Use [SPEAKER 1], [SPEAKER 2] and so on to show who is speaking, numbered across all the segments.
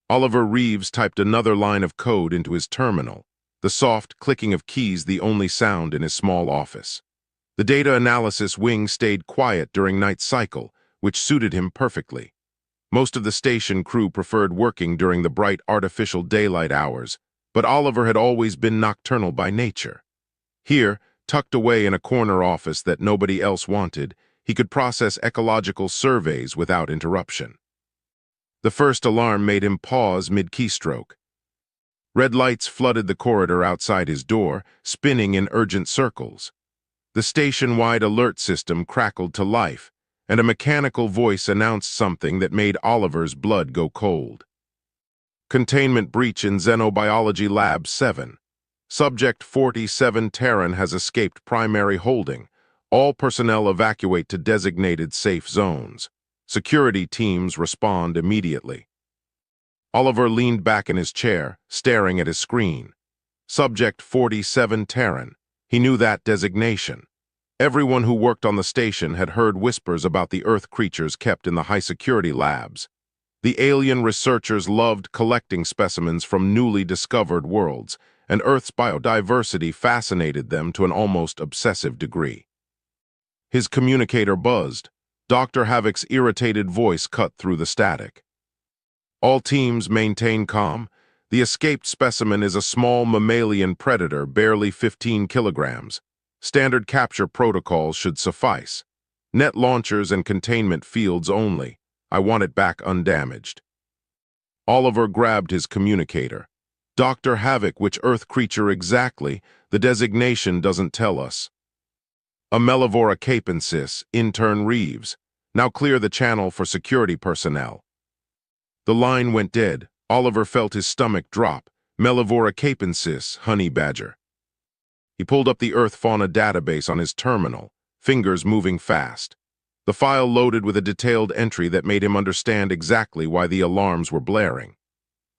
[SPEAKER 1] Oliver Reeves typed another line of code into his terminal, the soft clicking of keys the only sound in his small office. The data analysis wing stayed quiet during night cycle, which suited him perfectly. Most of the station crew preferred working during the bright artificial daylight hours, but Oliver had always been nocturnal by nature. Here, tucked away in a corner office that nobody else wanted, he could process ecological surveys without interruption. The first alarm made him pause mid-keystroke. Red lights flooded the corridor outside his door, spinning in urgent circles. The station-wide alert system crackled to life, and a mechanical voice announced something that made Oliver's blood go cold. Containment breach in Xenobiology Lab 7. Subject 47 Terran has escaped primary holding. All personnel evacuate to designated safe zones. Security teams respond immediately. Oliver leaned back in his chair, staring at his screen. Subject 47 Terran. He knew that designation. Everyone who worked on the station had heard whispers about the Earth creatures kept in the high-security labs. The alien researchers loved collecting specimens from newly discovered worlds, and Earth's biodiversity fascinated them to an almost obsessive degree. His communicator buzzed. Dr. Havoc's irritated voice cut through the static. All teams maintain calm. The escaped specimen is a small mammalian predator, barely 15 kilograms. Standard capture protocols should suffice. Net launchers and containment fields only. I want it back undamaged. Oliver grabbed his communicator. Dr. Havoc, which Earth creature exactly? The designation doesn't tell us. Amelivora capensis, intern Reeves. Now clear the channel for security personnel. The line went dead. Oliver felt his stomach drop. Melivora capensis, honey badger. He pulled up the Earth fauna database on his terminal, fingers moving fast. The file loaded with a detailed entry that made him understand exactly why the alarms were blaring.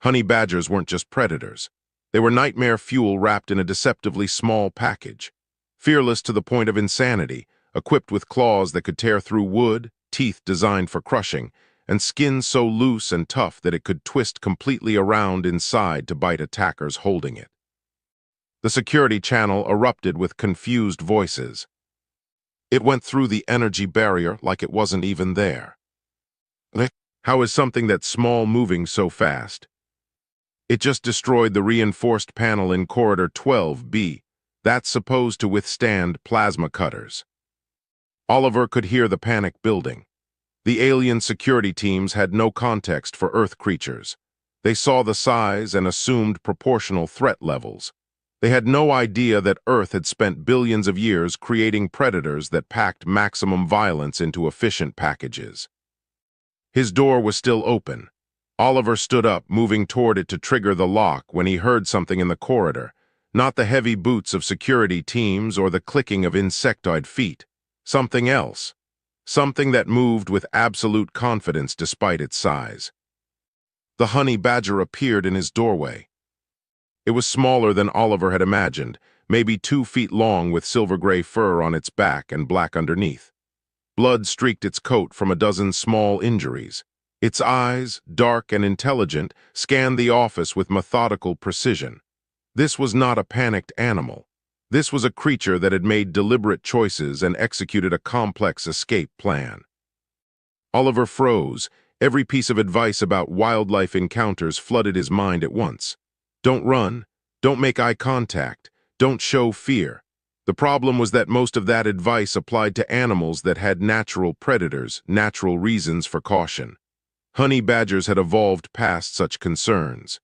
[SPEAKER 1] Honey badgers weren't just predators. They were nightmare fuel wrapped in a deceptively small package. Fearless to the point of insanity, equipped with claws that could tear through wood, teeth designed for crushing, and skin so loose and tough that it could twist completely around inside to bite attackers holding it. The security channel erupted with confused voices. It went through the energy barrier like it wasn't even there. How is something that small moving so fast? It just destroyed the reinforced panel in Corridor 12B. That's supposed to withstand plasma cutters. Oliver could hear the panic building. The alien security teams had no context for Earth creatures. They saw the size and assumed proportional threat levels. They had no idea that Earth had spent billions of years creating predators that packed maximum violence into efficient packages. His door was still open. Oliver stood up, moving toward it to trigger the lock when he heard something in the corridor. Not the heavy boots of security teams or the clicking of insectoid feet. Something else. Something that moved with absolute confidence despite its size. The honey badger appeared in his doorway. It was smaller than Oliver had imagined, maybe 2 feet long with silver-gray fur on its back and black underneath. Blood streaked its coat from a dozen small injuries. Its eyes, dark and intelligent, scanned the office with methodical precision. This was not a panicked animal. This was a creature that had made deliberate choices and executed a complex escape plan. Oliver froze. Every piece of advice about wildlife encounters flooded his mind at once. Don't run. Don't make eye contact. Don't show fear. The problem was that most of that advice applied to animals that had natural predators, natural reasons for caution. Honey badgers had evolved past such concerns.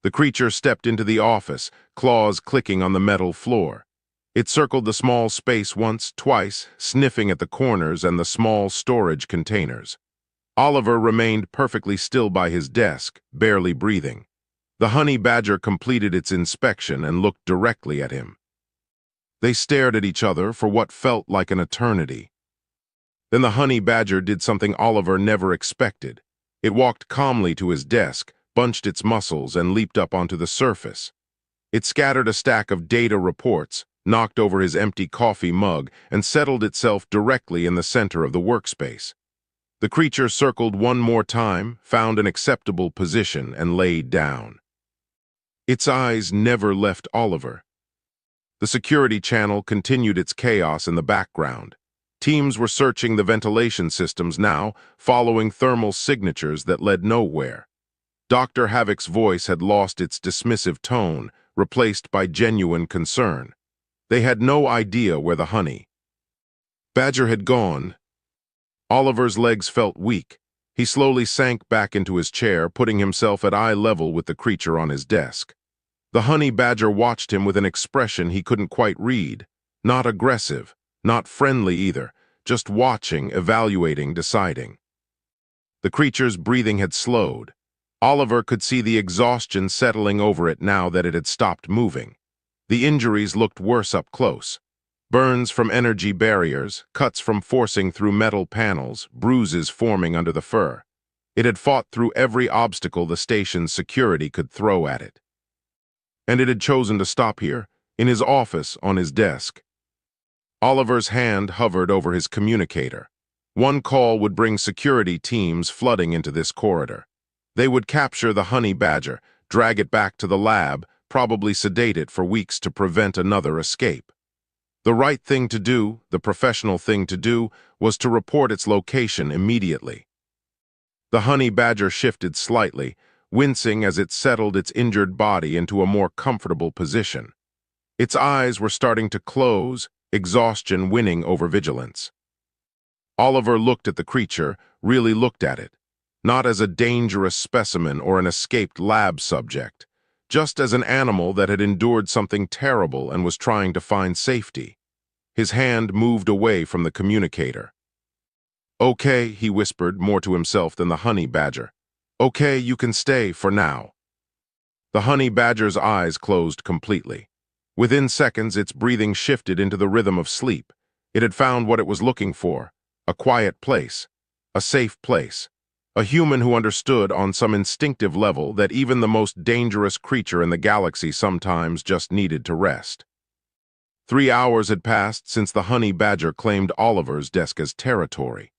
[SPEAKER 1] The creature stepped into the office, claws clicking on the metal floor. It circled the small space once, twice, sniffing at the corners and the small storage containers. Oliver remained perfectly still by his desk, barely breathing. The honey badger completed its inspection and looked directly at him. They stared at each other for what felt like an eternity. Then the honey badger did something Oliver never expected. It walked calmly to his desk, bunched its muscles, and leaped up onto the surface. It scattered a stack of data reports, knocked over his empty coffee mug, and settled itself directly in the center of the workspace. The creature circled one more time, found an acceptable position, and laid down. Its eyes never left Oliver. The security channel continued its chaos in the background. Teams were searching the ventilation systems now, following thermal signatures that led nowhere. Dr. Havoc's voice had lost its dismissive tone, replaced by genuine concern. They had no idea where the honey badger had gone. Oliver's legs felt weak. He slowly sank back into his chair, putting himself at eye level with the creature on his desk. The honey badger watched him with an expression he couldn't quite read. Not aggressive, not friendly either, just watching, evaluating, deciding. The creature's breathing had slowed. Oliver could see the exhaustion settling over it now that it had stopped moving. The injuries looked worse up close. Burns from energy barriers, cuts from forcing through metal panels, bruises forming under the fur. It had fought through every obstacle the station's security could throw at it. And it had chosen to stop here, in his office, on his desk. Oliver's hand hovered over his communicator. One call would bring security teams flooding into this corridor. They would capture the honey badger, drag it back to the lab, probably sedate it for weeks to prevent another escape. The right thing to do, the professional thing to do, was to report its location immediately. The honey badger shifted slightly, wincing as it settled its injured body into a more comfortable position. Its eyes were starting to close, exhaustion winning over vigilance. Oliver looked at the creature, really looked at it, not as a dangerous specimen or an escaped lab subject, just as an animal that had endured something terrible and was trying to find safety. His hand moved away from the communicator. "Okay," he whispered, more to himself than the honey badger. "Okay, you can stay for now." The honey badger's eyes closed completely. Within seconds, its breathing shifted into the rhythm of sleep. It had found what it was looking for: a quiet place, a safe place, a human who understood on some instinctive level that even the most dangerous creature in the galaxy sometimes just needed to rest. 3 hours had passed since the honey badger claimed Oliver's desk as territory.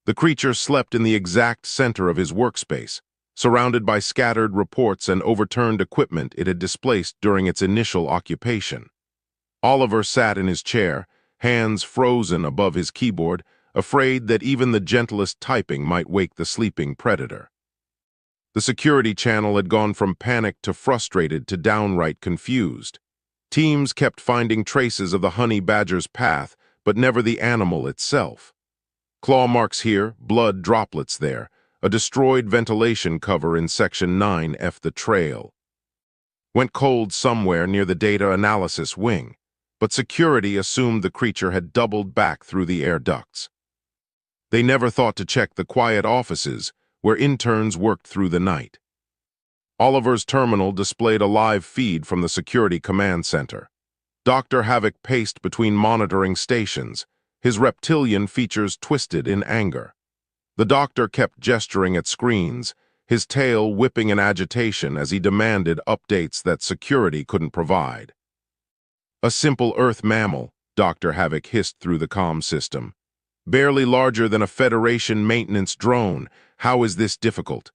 [SPEAKER 1] The creature slept in the exact center of his workspace, surrounded by scattered reports and overturned equipment it had displaced during its initial occupation. Oliver sat in his chair, hands frozen above his keyboard, afraid that even the gentlest typing might wake the sleeping predator. The security channel had gone from panicked to frustrated to downright confused. Teams kept finding traces of the honey badger's path, but never the animal itself. Claw marks here, blood droplets there, a destroyed ventilation cover in Section 9F. The trail went cold somewhere near the data analysis wing, but security assumed the creature had doubled back through the air ducts. They never thought to check the quiet offices where interns worked through the night. Oliver's terminal displayed a live feed from the security command center. Dr. Havoc paced between monitoring stations, his reptilian features twisted in anger. The doctor kept gesturing at screens, his tail whipping in agitation as he demanded updates that security couldn't provide. "A simple Earth mammal," Dr. Havoc hissed through the comm system. "Barely larger than a Federation maintenance drone. How is this difficult?"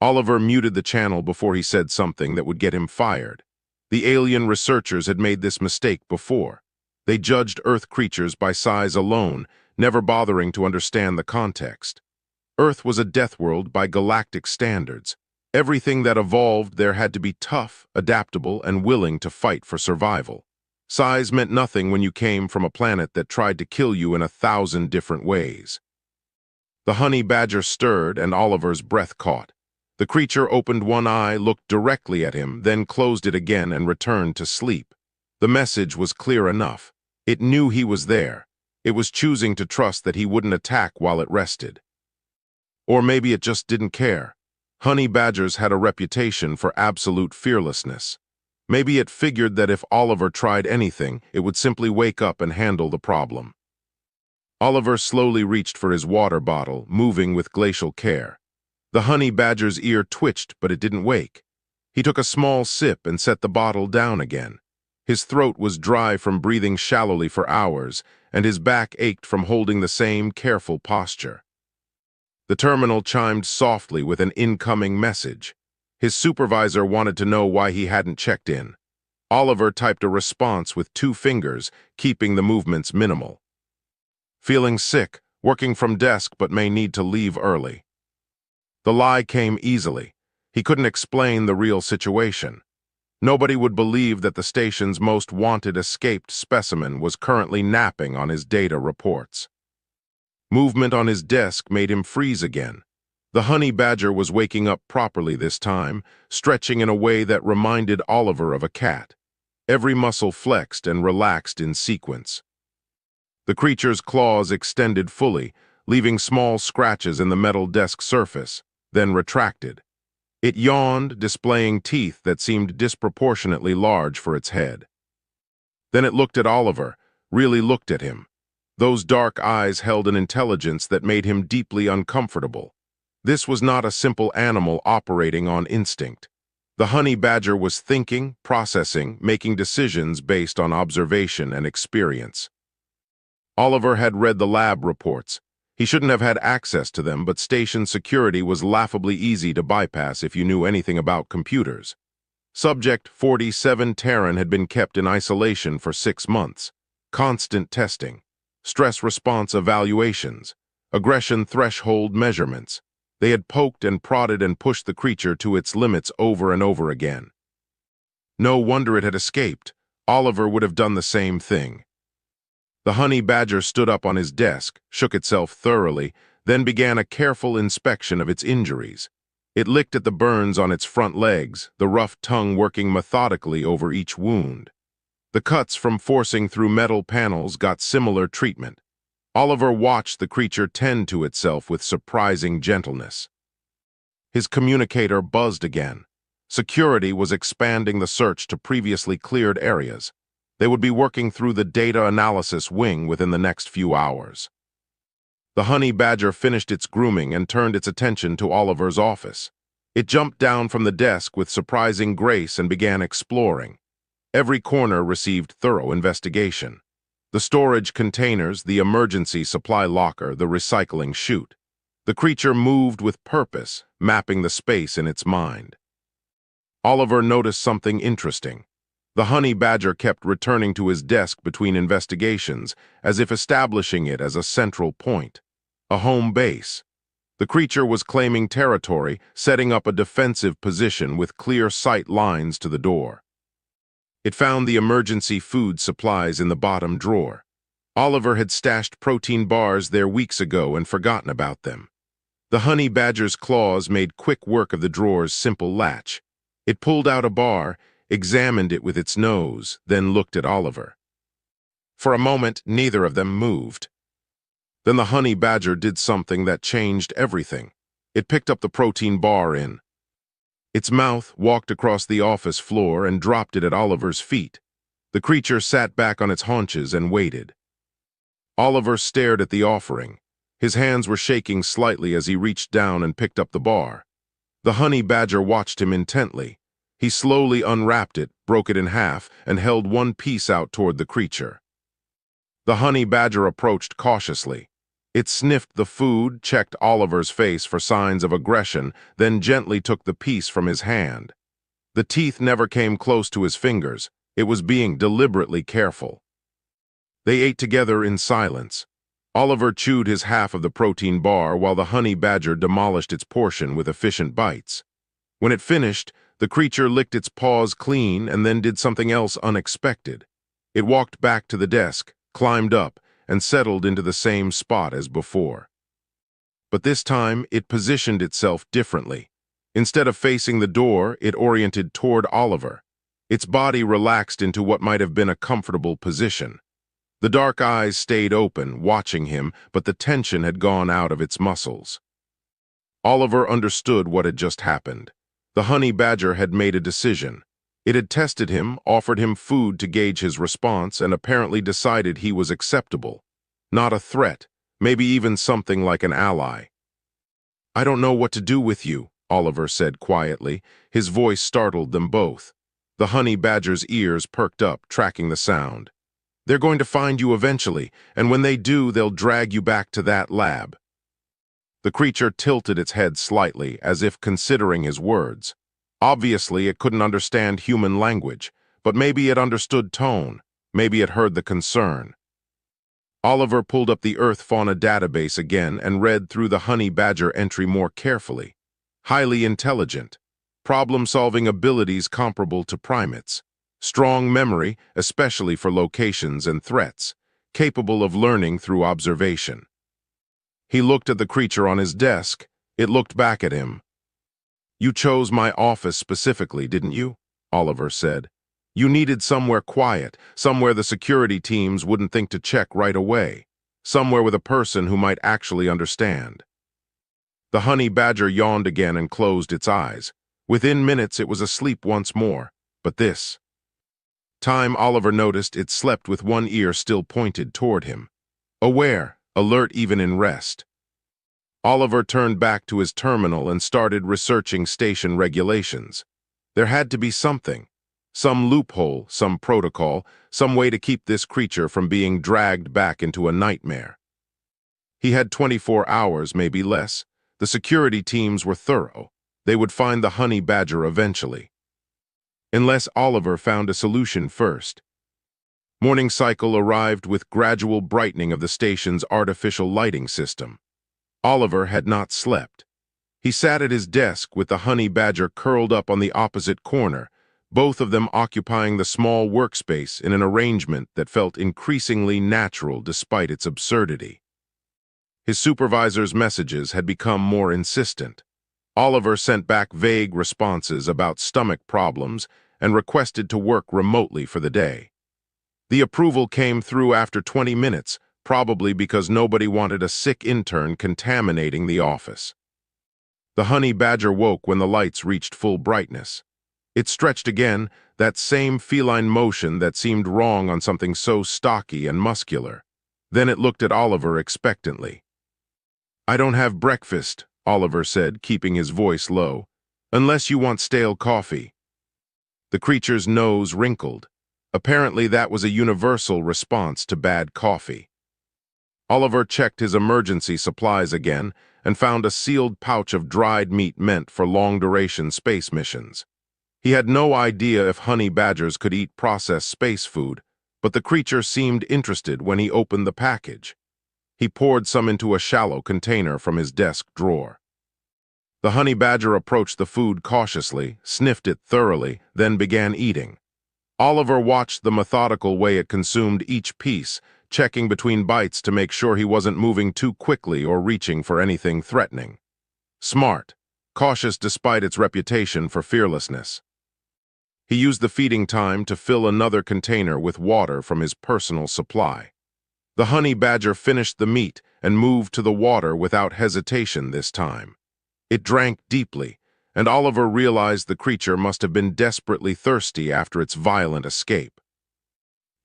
[SPEAKER 1] Oliver muted the channel before he said something that would get him fired. The alien researchers had made this mistake before. They judged Earth creatures by size alone, never bothering to understand the context. Earth was a death world by galactic standards. Everything that evolved there had to be tough, adaptable, and willing to fight for survival. Size meant nothing when you came from a planet that tried to kill you in 1,000 different ways. The honey badger stirred, and Oliver's breath caught. The creature opened one eye, looked directly at him, then closed it again and returned to sleep. The message was clear enough. It knew he was there. It was choosing to trust that he wouldn't attack while it rested. Or maybe it just didn't care. Honey badgers had a reputation for absolute fearlessness. Maybe it figured that if Oliver tried anything, it would simply wake up and handle the problem. Oliver slowly reached for his water bottle, moving with glacial care. The honey badger's ear twitched, but it didn't wake. He took a small sip and set the bottle down again. His throat was dry from breathing shallowly for hours, and his back ached from holding the same careful posture. The terminal chimed softly with an incoming message. His supervisor wanted to know why he hadn't checked in. Oliver typed a response with 2 fingers, keeping the movements minimal. Feeling sick, working from desk but may need to leave early. The lie came easily. He couldn't explain the real situation. Nobody would believe that the station's most wanted escaped specimen was currently napping on his data reports. Movement on his desk made him freeze again. The honey badger was waking up properly this time, stretching in a way that reminded Oliver of a cat. Every muscle flexed and relaxed in sequence. The creature's claws extended fully, leaving small scratches in the metal desk surface, then retracted. It yawned, displaying teeth that seemed disproportionately large for its head. Then it looked at Oliver, really looked at him. Those dark eyes held an intelligence that made him deeply uncomfortable. This was not a simple animal operating on instinct. The honey badger was thinking, processing, making decisions based on observation and experience. Oliver had read the lab reports. He shouldn't have had access to them, but station security was laughably easy to bypass if you knew anything about computers. Subject 47 Terran had been kept in isolation for 6 months. Constant testing, stress response evaluations, aggression threshold measurements. They had poked and prodded and pushed the creature to its limits over and over again. No wonder it had escaped. Oliver would have done the same thing. The honey badger stood up on his desk, shook itself thoroughly, then began a careful inspection of its injuries. It licked at the burns on its front legs, the rough tongue working methodically over each wound. The cuts from forcing through metal panels got similar treatment. Oliver watched the creature tend to itself with surprising gentleness. His communicator buzzed again. Security was expanding the search to previously cleared areas. They would be working through the data analysis wing within the next few hours. The honey badger finished its grooming and turned its attention to Oliver's office. It jumped down from the desk with surprising grace and began exploring. Every corner received thorough investigation. The storage containers, the emergency supply locker, the recycling chute. The creature moved with purpose, mapping the space in its mind. Oliver noticed something interesting. The honey badger kept returning to his desk between investigations, as if establishing it as a central point, a home base. The creature was claiming territory, setting up a defensive position with clear sight lines to the door. It found the emergency food supplies in the bottom drawer. Oliver had stashed protein bars there weeks ago and forgotten about them. The honey badger's claws made quick work of the drawer's simple latch. It pulled out a bar, examined it with its nose, then looked at Oliver. For a moment, neither of them moved. Then the honey badger did something that changed everything. It picked up the protein bar in. Its mouth walked across the office floor and dropped it at Oliver's feet. The creature sat back on its haunches and waited. Oliver stared at the offering. His hands were shaking slightly as he reached down and picked up the bar. The honey badger watched him intently. He slowly unwrapped it, broke it in half, and held one piece out toward the creature. The honey badger approached cautiously. It sniffed the food, checked Oliver's face for signs of aggression, then gently took the piece from his hand. The teeth never came close to his fingers. It was being deliberately careful. They ate together in silence. Oliver chewed his half of the protein bar while the honey badger demolished its portion with efficient bites. When it finished, the creature licked its paws clean and then did something else unexpected. It walked back to the desk, climbed up, and settled into the same spot as before. But this time, it positioned itself differently. Instead of facing the door, it oriented toward Oliver. Its body relaxed into what might have been a comfortable position. The dark eyes stayed open, watching him, but the tension had gone out of its muscles. Oliver understood what had just happened. The honey badger had made a decision. It had tested him, offered him food to gauge his response, and apparently decided he was acceptable. Not a threat, maybe even something like an ally. "I don't know what to do with you," Oliver said quietly. His voice startled them both. The honey badger's ears perked up, tracking the sound. "They're going to find you eventually, and when they do, they'll drag you back to that lab." The creature tilted its head slightly, as if considering his words. Obviously, it couldn't understand human language, but maybe it understood tone. Maybe it heard the concern. Oliver pulled up the Earth fauna database again and read through the honey badger entry more carefully. Highly intelligent. Problem-solving abilities comparable to primates. Strong memory, especially for locations and threats. Capable of learning through observation. He looked at the creature on his desk. It looked back at him. "You chose my office specifically, didn't you?" Oliver said. "You needed somewhere quiet, somewhere the security teams wouldn't think to check right away, somewhere with a person who might actually understand." The honey badger yawned again and closed its eyes. Within minutes it was asleep once more, but this time Oliver noticed it slept with one ear still pointed toward him. Aware, alert even in rest. Oliver turned back to his terminal and started researching station regulations. There had to be something. Some loophole, some protocol, some way to keep this creature from being dragged back into a nightmare. He had 24 hours, maybe less. The security teams were thorough. They would find the honey badger eventually. Unless Oliver found a solution first. Morning cycle arrived with gradual brightening of the station's artificial lighting system. Oliver had not slept. He sat at his desk with the honey badger curled up on the opposite corner, both of them occupying the small workspace in an arrangement that felt increasingly natural despite its absurdity. His supervisor's messages had become more insistent. Oliver sent back vague responses about stomach problems and requested to work remotely for the day. The approval came through after 20 minutes, probably because nobody wanted a sick intern contaminating the office. The honey badger woke when the lights reached full brightness. It stretched again, that same feline motion that seemed wrong on something so stocky and muscular. Then it looked at Oliver expectantly. "I don't have breakfast," Oliver said, keeping his voice low, "unless you want stale coffee." The creature's nose wrinkled. Apparently that was a universal response to bad coffee. Oliver checked his emergency supplies again and found a sealed pouch of dried meat meant for long-duration space missions. He had no idea if honey badgers could eat processed space food, but the creature seemed interested when he opened the package. He poured some into a shallow container from his desk drawer. The honey badger approached the food cautiously, sniffed it thoroughly, then began eating. Oliver watched the methodical way it consumed each piece, checking between bites to make sure he wasn't moving too quickly or reaching for anything threatening. Smart, cautious despite its reputation for fearlessness. He used the feeding time to fill another container with water from his personal supply. The honey badger finished the meat and moved to the water without hesitation this time. It drank deeply, and Oliver realized the creature must have been desperately thirsty after its violent escape.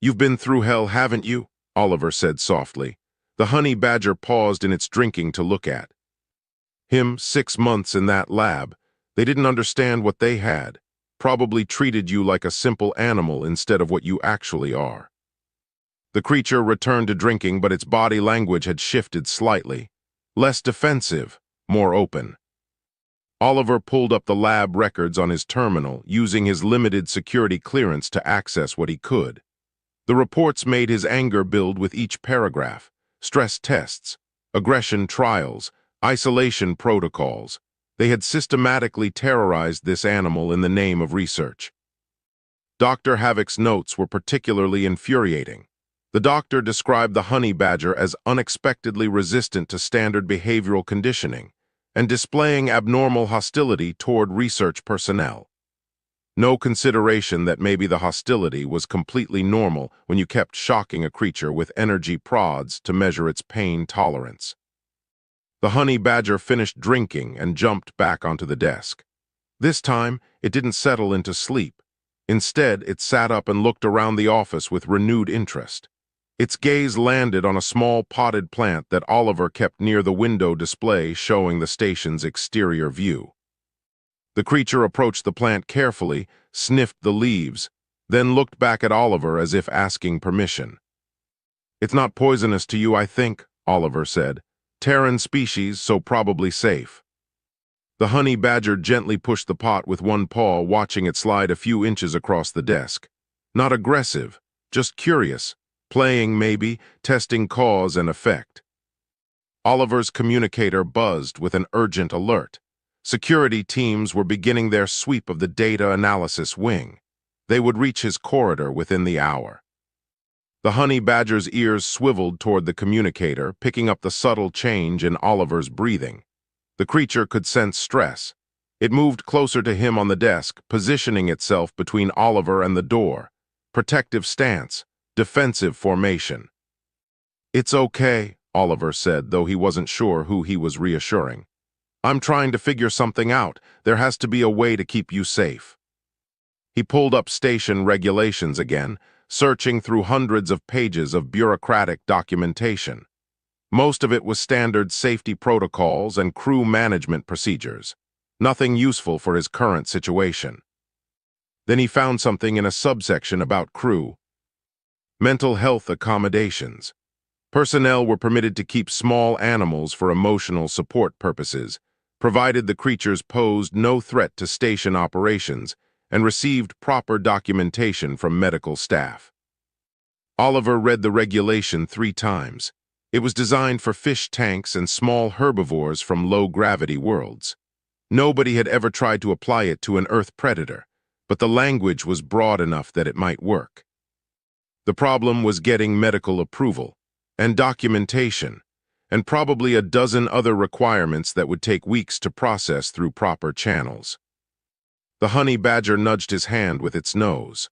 [SPEAKER 1] "You've been through hell, haven't you?" Oliver said softly. The honey badger paused in its drinking to look at him. 6 months in that lab. They didn't understand what they had. Probably treated you like a simple animal instead of what you actually are. The creature returned to drinking, but its body language had shifted slightly. Less defensive, more open. Oliver pulled up the lab records on his terminal, using his limited security clearance to access what he could. The reports made his anger build with each paragraph. Stress tests, aggression trials, isolation protocols. They had systematically terrorized this animal in the name of research. Dr. Havoc's notes were particularly infuriating. The doctor described the honey badger as unexpectedly resistant to standard behavioral conditioning and displaying abnormal hostility toward research personnel. No consideration that maybe the hostility was completely normal when you kept shocking a creature with energy prods to measure its pain tolerance. The honey badger finished drinking and jumped back onto the desk. This time, it didn't settle into sleep. Instead, it sat up and looked around the office with renewed interest. Its gaze landed on a small potted plant that Oliver kept near the window display showing the station's exterior view. The creature approached the plant carefully, sniffed the leaves, then looked back at Oliver as if asking permission. "It's not poisonous to you, I think," Oliver said. Terran species, so probably safe. The honey badger gently pushed the pot with one paw, watching it slide a few inches across the desk. Not aggressive, just curious, playing maybe, testing cause and effect. Oliver's communicator buzzed with an urgent alert. Security teams were beginning their sweep of the data analysis wing. They would reach his corridor within the hour. The honey badger's ears swiveled toward the communicator, picking up the subtle change in Oliver's breathing. The creature could sense stress. It moved closer to him on the desk, positioning itself between Oliver and the door. Protective stance, defensive formation. "It's okay," Oliver said, though he wasn't sure who he was reassuring. "I'm trying to figure something out. There has to be a way to keep you safe." He pulled up station regulations again, searching through hundreds of pages of bureaucratic documentation. Most of it was standard safety protocols and crew management procedures. Nothing useful for his current situation. Then he found something in a subsection about crew. Mental health accommodations. Personnel were permitted to keep small animals for emotional support purposes, provided the creatures posed no threat to station operations and received proper documentation from medical staff. Oliver read the regulation 3 times. It was designed for fish tanks and small herbivores from low-gravity worlds. Nobody had ever tried to apply it to an Earth predator, but the language was broad enough that it might work. The problem was getting medical approval, and documentation, and probably a dozen other requirements that would take weeks to process through proper channels. The honey badger nudged his hand with its nose.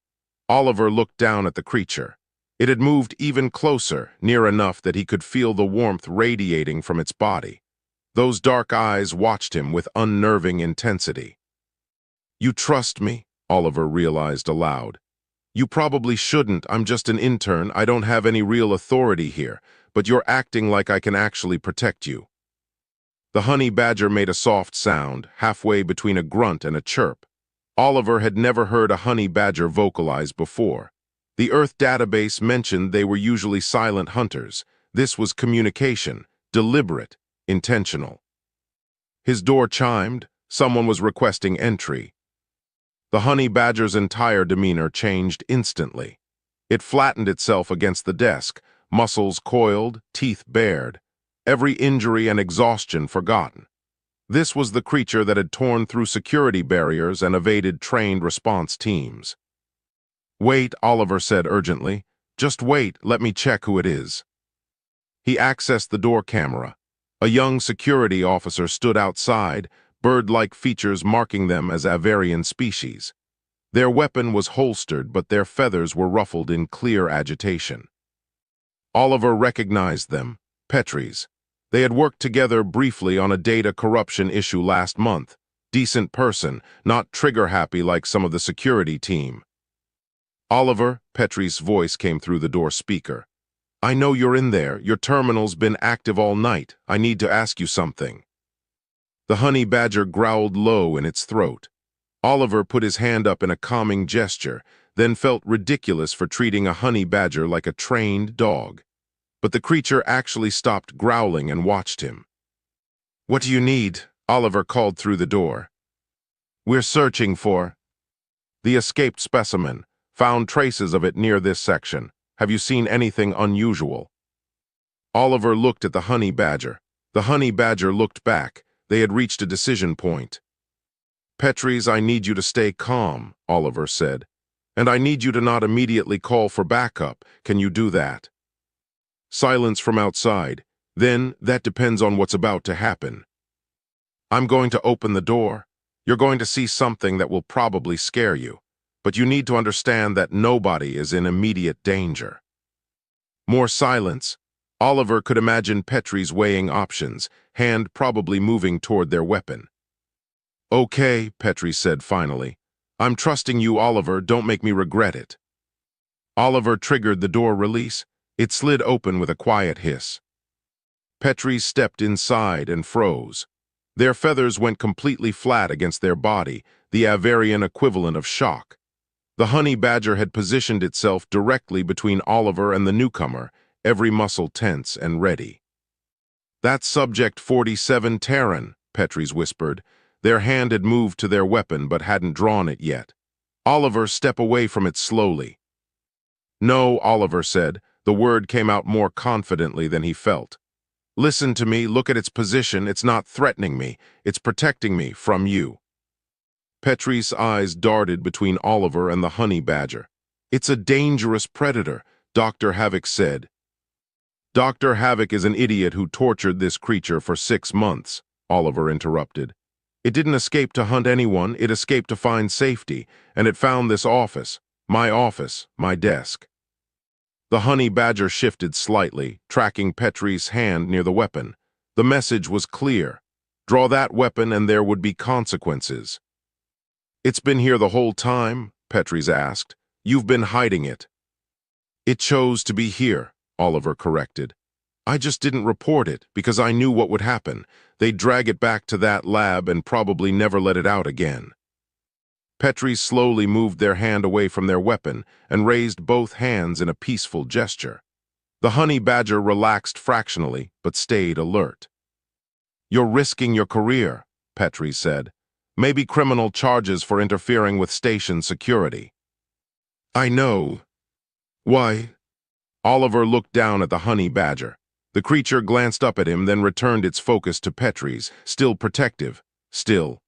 [SPEAKER 1] Oliver looked down at the creature. It had moved even closer, near enough that he could feel the warmth radiating from its body. Those dark eyes watched him with unnerving intensity. "You trust me?" Oliver realized aloud. "You probably shouldn't. I'm just an intern. I don't have any real authority here, but you're acting like I can actually protect you." The honey badger made a soft sound, halfway between a grunt and a chirp. Oliver had never heard a honey badger vocalize before. The Earth database mentioned they were usually silent hunters. This was communication, deliberate, intentional. His door chimed. Someone was requesting entry. The honey badger's entire demeanor changed instantly. It flattened itself against the desk, muscles coiled, teeth bared, every injury and exhaustion forgotten. This was the creature that had torn through security barriers and evaded trained response teams. "Wait," Oliver said urgently. "Just wait, let me check who it is." He accessed the door camera. A young security officer stood outside, bird-like features marking them as Avarian species. Their weapon was holstered, but their feathers were ruffled in clear agitation. Oliver recognized them, Petrys. They had worked together briefly on a data corruption issue last month. Decent person, not trigger-happy like some of the security team. "Oliver," Petrys' voice came through the door speaker. "I know you're in there. Your terminal's been active all night. I need to ask you something." The honey badger growled low in its throat. Oliver put his hand up in a calming gesture, then felt ridiculous for treating a honey badger like a trained dog. But the creature actually stopped growling and watched him. "What do you need?" Oliver called through the door. "We're searching for the escaped specimen. Found traces of it near this section. Have you seen anything unusual?" Oliver looked at the honey badger. The honey badger looked back. They had reached a decision point. "Petrys, I need you to stay calm," Oliver said. "And I need you to not immediately call for backup. Can you do that?" Silence from outside. Then, "That depends on what's about to happen." "I'm going to open the door. You're going to see something that will probably scare you. But you need to understand that nobody is in immediate danger." More silence. Oliver could imagine Petrys weighing options, hand probably moving toward their weapon. "Okay," Petrys said finally. "I'm trusting you, Oliver. Don't make me regret it." Oliver triggered the door release. It slid open with a quiet hiss. Petrys stepped inside and froze. Their feathers went completely flat against their body, the Avarian equivalent of shock. The honey badger had positioned itself directly between Oliver and the newcomer, every muscle tense and ready. "That's Subject 47 Terran," Petrys whispered. Their hand had moved to their weapon but hadn't drawn it yet. "Oliver, step away from it slowly." "No," Oliver said. The word came out more confidently than he felt. "Listen to me, look at its position. It's not threatening me. It's protecting me from you." Petrys' eyes darted between Oliver and the honey badger. "It's a dangerous predator," Dr. Havoc said. "Dr. Havoc is an idiot who tortured this creature for 6 months," Oliver interrupted. "It didn't escape to hunt anyone, it escaped to find safety, and it found this office, my desk." The honey badger shifted slightly, tracking Petrys' hand near the weapon. The message was clear. Draw that weapon and there would be consequences. "It's been here the whole time?" Petrys asked. "You've been hiding it." "It chose to be here," Oliver corrected. "I just didn't report it because I knew what would happen. They'd drag it back to that lab and probably never let it out again." Petrys slowly moved their hand away from their weapon and raised both hands in a peaceful gesture. The honey badger relaxed fractionally, but stayed alert. "You're risking your career," Petrys said. "Maybe criminal charges for interfering with station security." "I know." "Why?" Oliver looked down at the honey badger. The creature glanced up at him, then returned its focus to Petrys, still protective, still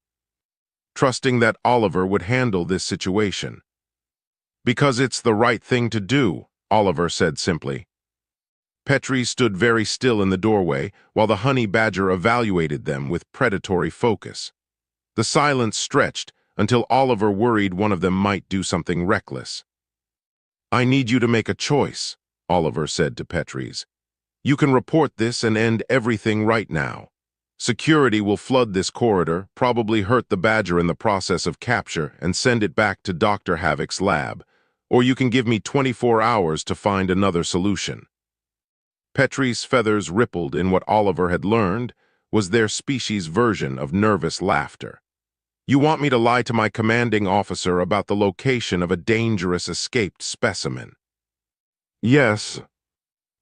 [SPEAKER 1] trusting that Oliver would handle this situation. "Because it's the right thing to do," Oliver said simply. Petrys stood very still in the doorway while the honey badger evaluated them with predatory focus. The silence stretched until Oliver worried one of them might do something reckless. "I need you to make a choice," Oliver said to Petrys. "You can report this and end everything right now. Security will flood this corridor, probably hurt the badger in the process of capture, and send it back to Dr. Havoc's lab. Or you can give me 24 hours to find another solution." Petrys' feathers rippled in what Oliver had learned was their species' version of nervous laughter. "You want me to lie to my commanding officer about the location of a dangerous escaped specimen?" "Yes.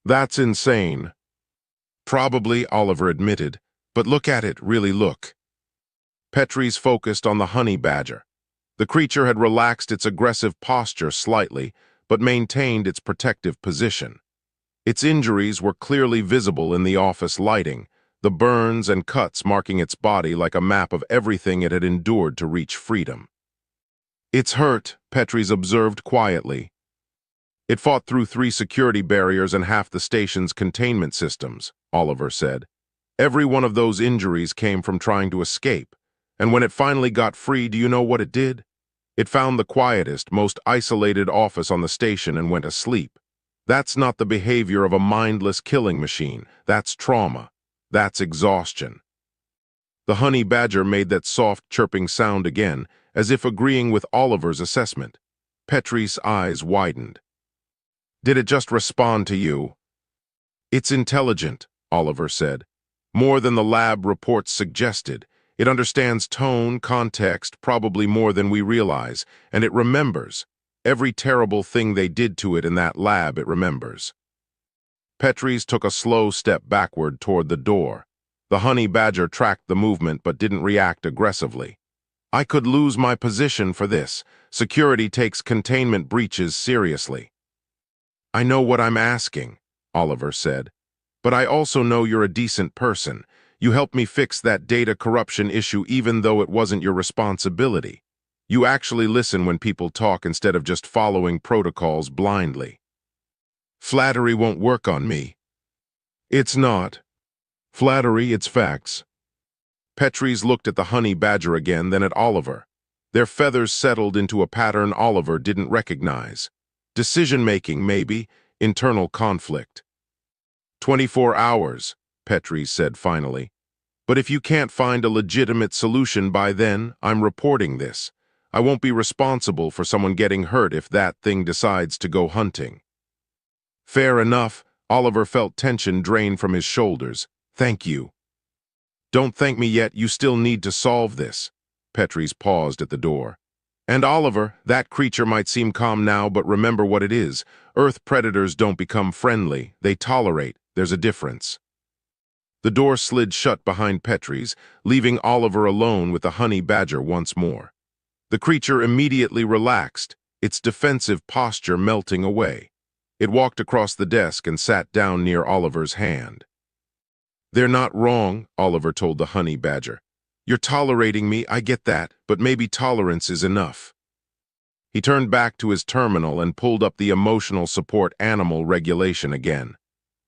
[SPEAKER 1] That's insane." "Probably," Oliver admitted. "But look at it, really look." Petrys focused on the honey badger. The creature had relaxed its aggressive posture slightly, but maintained its protective position. Its injuries were clearly visible in the office lighting, the burns and cuts marking its body like a map of everything it had endured to reach freedom. "It's hurt," Petrys observed quietly. "It fought through 3 security barriers and half the station's containment systems," Oliver said. "Every one of those injuries came from trying to escape. And when it finally got free, do you know what it did? It found the quietest, most isolated office on the station and went asleep. That's not the behavior of a mindless killing machine. That's trauma. That's exhaustion." The honey badger made that soft, chirping sound again, as if agreeing with Oliver's assessment. Petrys' eyes widened. "Did it just respond to you?" "It's intelligent," Oliver said. "More than the lab reports suggested. It understands tone, context, probably more than we realize, and it remembers. Every terrible thing they did to it in that lab, it remembers." Petrys took a slow step backward toward the door. The honey badger tracked the movement but didn't react aggressively. "I could lose my position for this. Security takes containment breaches seriously." "I know what I'm asking," Oliver said. "But I also know you're a decent person. You helped me fix that data corruption issue even though it wasn't your responsibility. You actually listen when people talk instead of just following protocols blindly." "Flattery won't work on me." "It's not flattery, it's facts." Petrys looked at the honey badger again, then at Oliver. Their feathers settled into a pattern Oliver didn't recognize. Decision-making, maybe, internal conflict. 24 hours, Petrys said finally. "But if you can't find a legitimate solution by then, I'm reporting this. I won't be responsible for someone getting hurt if that thing decides to go hunting." "Fair enough." Oliver felt tension drain from his shoulders. "Thank you." "Don't thank me yet, you still need to solve this." Petrys paused at the door. "And Oliver, that creature might seem calm now, but remember what it is. Earth predators don't become friendly, they tolerate. There's a difference." The door slid shut behind Petrie's, leaving Oliver alone with the honey badger once more. The creature immediately relaxed, its defensive posture melting away. It walked across the desk and sat down near Oliver's hand. "They're not wrong," Oliver told the honey badger. "You're tolerating me, I get that, but maybe tolerance is enough." He turned back to his terminal and pulled up the emotional support animal regulation again.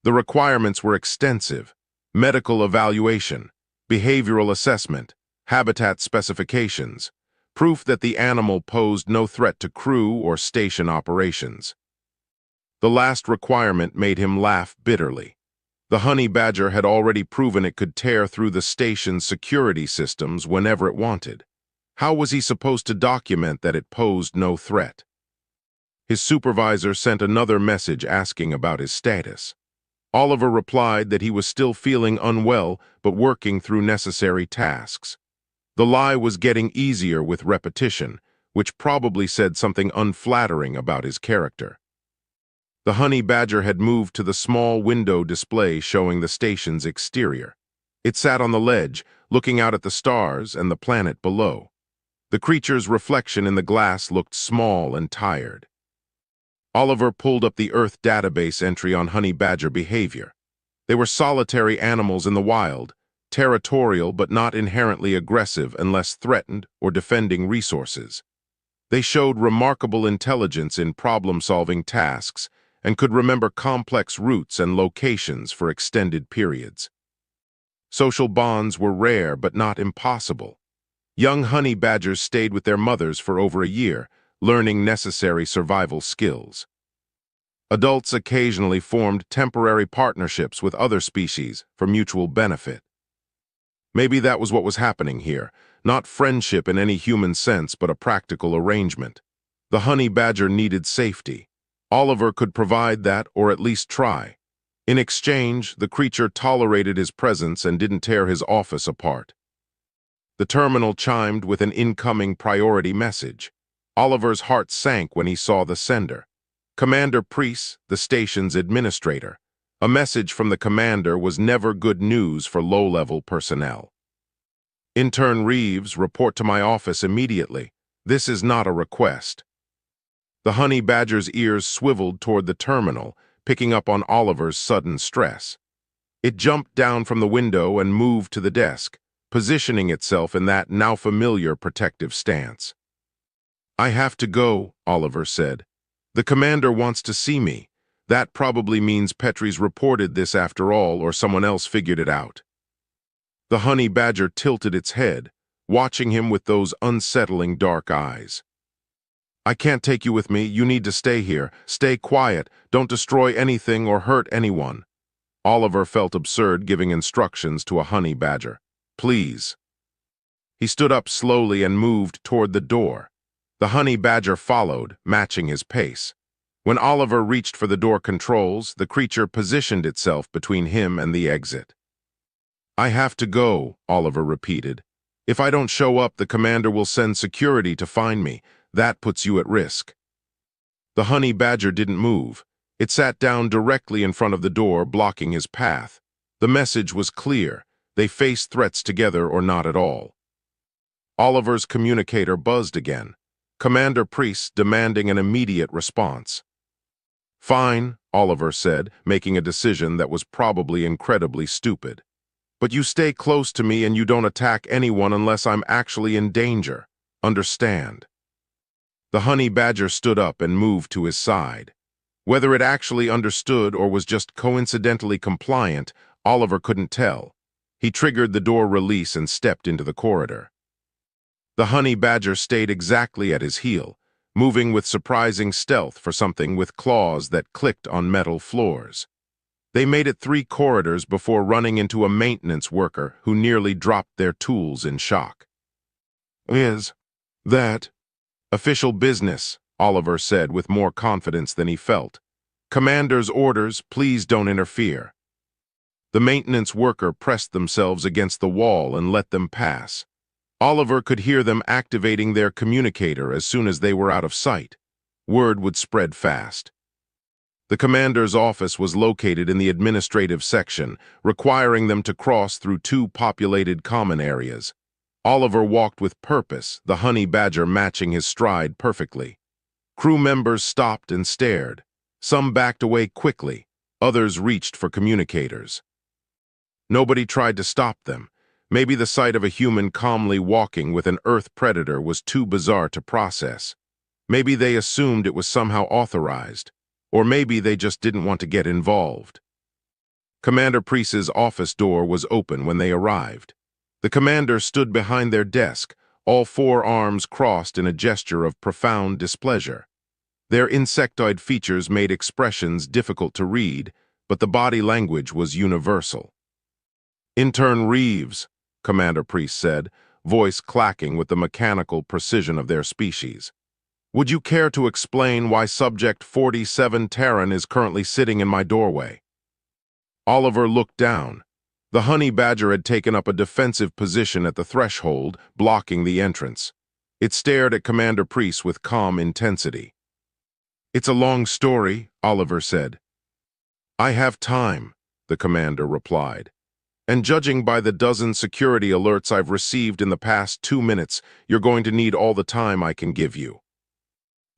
[SPEAKER 1] The requirements were extensive: medical evaluation, behavioral assessment, habitat specifications, proof that the animal posed no threat to crew or station operations. The last requirement made him laugh bitterly. The honey badger had already proven it could tear through the station's security systems whenever it wanted. How was he supposed to document that it posed no threat? His supervisor sent another message asking about his status. Oliver replied that he was still feeling unwell but working through necessary tasks. The lie was getting easier with repetition, which probably said something unflattering about his character. The honey badger had moved to the small window display showing the station's exterior. It sat on the ledge, looking out at the stars and the planet below. The creature's reflection in the glass looked small and tired. Oliver pulled up the Earth database entry on honey badger behavior. They were solitary animals in the wild, territorial but not inherently aggressive unless threatened or defending resources. They showed remarkable intelligence in problem-solving tasks and could remember complex routes and locations for extended periods. Social bonds were rare but not impossible. Young honey badgers stayed with their mothers for over a year, learning necessary survival skills. Adults occasionally formed temporary partnerships with other species for mutual benefit. Maybe that was what was happening here, not friendship in any human sense but a practical arrangement. The honey badger needed safety. Oliver could provide that, or at least try. In exchange, the creature tolerated his presence and didn't tear his office apart. The terminal chimed with an incoming priority message. Oliver's heart sank when he saw the sender. Commander Priest, the station's administrator. A message from the commander was never good news for low-level personnel. "Intern Reeves, report to my office immediately. This is not a request." The honey badger's ears swiveled toward the terminal, picking up on Oliver's sudden stress. It jumped down from the window and moved to the desk, positioning itself in that now familiar protective stance. "I have to go," Oliver said. "The commander wants to see me. That probably means Petrie's reported this after all, or someone else figured it out." The honey badger tilted its head, watching him with those unsettling dark eyes. "I can't take you with me. You need to stay here. Stay quiet. Don't destroy anything or hurt anyone." Oliver felt absurd giving instructions to a honey badger. "Please." He stood up slowly and moved toward the door. The honey badger followed, matching his pace. When Oliver reached for the door controls, the creature positioned itself between him and the exit. "I have to go," Oliver repeated. "If I don't show up, the commander will send security to find me. That puts you at risk." The honey badger didn't move. It sat down directly in front of the door, blocking his path. The message was clear. They faced threats together or not at all. Oliver's communicator buzzed again. Commander Priest demanding an immediate response. "Fine," Oliver said, making a decision that was probably incredibly stupid. "But you stay close to me and you don't attack anyone unless I'm actually in danger. Understand?" The honey badger stood up and moved to his side. Whether it actually understood or was just coincidentally compliant, Oliver couldn't tell. He triggered the door release and stepped into the corridor. The honey badger stayed exactly at his heel, moving with surprising stealth for something with claws that clicked on metal floors. They made it 3 corridors before running into a maintenance worker who nearly dropped their tools in shock. "Is that official business?" Oliver said with more confidence than he felt. "Commander's orders, please don't interfere." The maintenance worker pressed themselves against the wall and let them pass. Oliver could hear them activating their communicator as soon as they were out of sight. Word would spread fast. The commander's office was located in the administrative section, requiring them to cross through two populated common areas. Oliver walked with purpose, the honey badger matching his stride perfectly. Crew members stopped and stared. Some backed away quickly. Others reached for communicators. Nobody tried to stop them. Maybe the sight of a human calmly walking with an Earth predator was too bizarre to process. Maybe they assumed it was somehow authorized. Or maybe they just didn't want to get involved. Commander Priest's office door was open when they arrived. The commander stood behind their desk, all four arms crossed in a gesture of profound displeasure. Their insectoid features made expressions difficult to read, but the body language was universal. "Intern Reeves," Commander Priest said, voice clacking with the mechanical precision of their species. "Would you care to explain why Subject 47 Terran is currently sitting in my doorway?" Oliver looked down. The honey badger had taken up a defensive position at the threshold, blocking the entrance. It stared at Commander Priest with calm intensity. "It's a long story," Oliver said. "I have time," the commander replied. "And judging by the dozen security alerts I've received in the past 2 minutes, you're going to need all the time I can give you."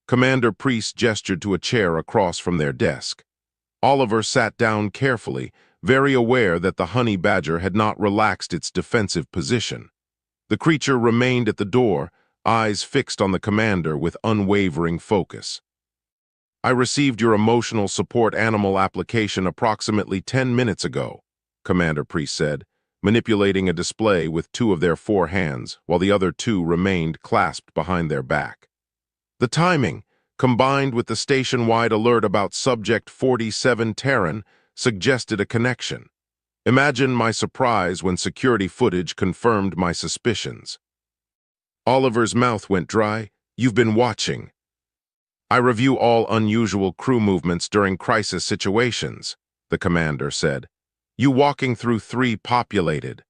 [SPEAKER 1] Commander Priest gestured to a chair across from their desk. Oliver sat down carefully, very aware that the honey badger had not relaxed its defensive position. The creature remained at the door, eyes fixed on the commander with unwavering focus. "I received your emotional support animal application approximately 10 minutes ago," Commander Priest said, manipulating a display with 2 of their 4 hands, while the other 2 remained clasped behind their back. The timing, combined with the station-wide alert about Subject 47 Terran, suggested a connection. Imagine my surprise when security footage confirmed my suspicions. Oliver's mouth went dry. "You've been watching." "I review all unusual crew movements during crisis situations," the commander said. "You walking through 3 populated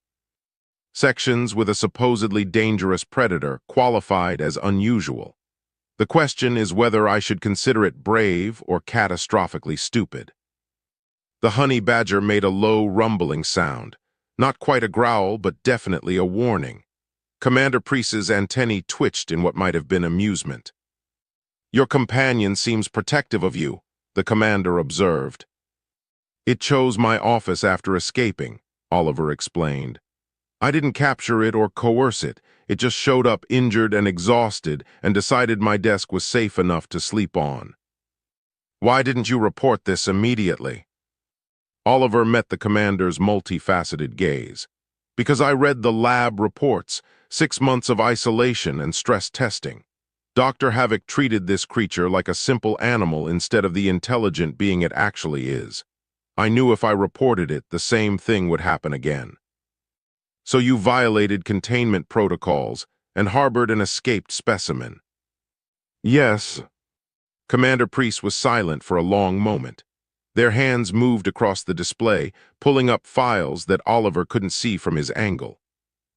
[SPEAKER 1] sections with a supposedly dangerous predator qualified as unusual. The question is whether I should consider it brave or catastrophically stupid." The honey badger made a low, rumbling sound. Not quite a growl, but definitely a warning. Commander Priest's antennae twitched in what might have been amusement. "Your companion seems protective of you," the commander observed. "It chose my office after escaping," Oliver explained. "I didn't capture it or coerce it. It just showed up injured and exhausted and decided my desk was safe enough to sleep on." "Why didn't you report this immediately?" Oliver met the commander's multifaceted gaze. "Because I read the lab reports, 6 months of isolation and stress testing. Dr. Havoc treated this creature like a simple animal instead of the intelligent being it actually is. I knew if I reported it, the same thing would happen again." "So you violated containment protocols and harbored an escaped specimen?" "Yes." Commander Priest was silent for a long moment. Their hands moved across the display, pulling up files that Oliver couldn't see from his angle.